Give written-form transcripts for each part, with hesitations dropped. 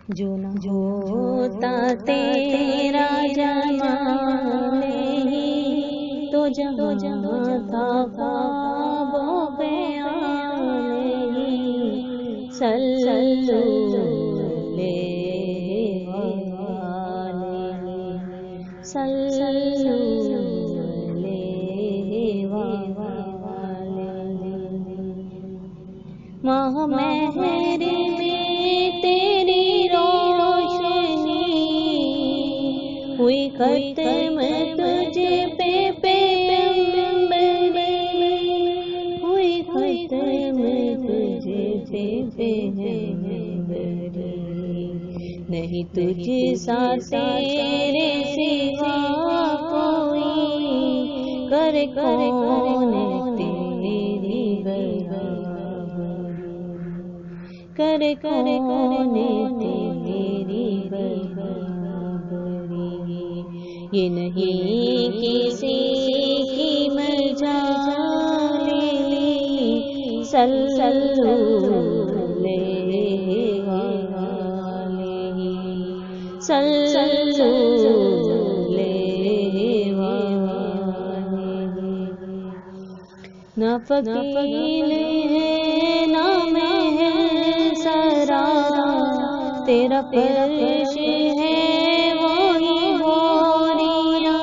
جو نہ ہوتا تیرا جمال نہیں تو جہاں تھا خواب و خیال نہیں۔ صلو علیہ صلو علیہ ماہ مہر میں تیری روشنی ہوئی ختم تجھے پہ پیغمبر ہوئی ختم تجھے پہ پیغمبر نہیں تجھ سا تیرے سوا کوئی کر کون تیری کر کون تیری برابری۔ یہ نہیں کسی کی مجال صلو علیہ صلو علیہ نہ فقیر ہے نہ سرا تیرا فرش ہے وہی گوریاں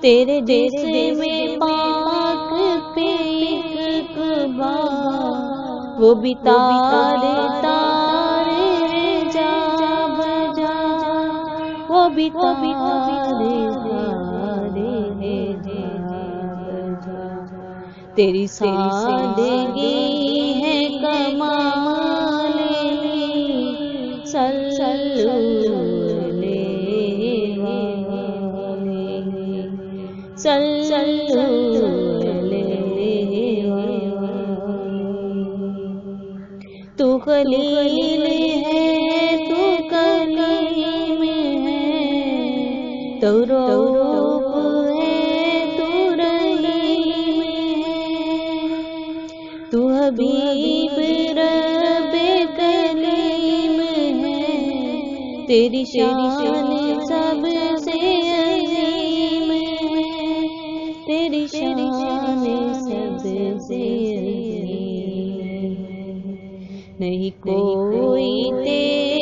تیرے جسم میں پاک پہ ایک بار وہ بھی تار تار جا بجا وہ بھی تار تیری سادگی ہے کمال صلو علیہ صلو علیہ تو خلیل ہے تو کلیم ہے تو روح ہے تو رحیم تو حبیب رب کلیم ہے تیری شان سب سے عظیم ہے تیری شان سب سے عظیم ہے نہیں کوئی تیرے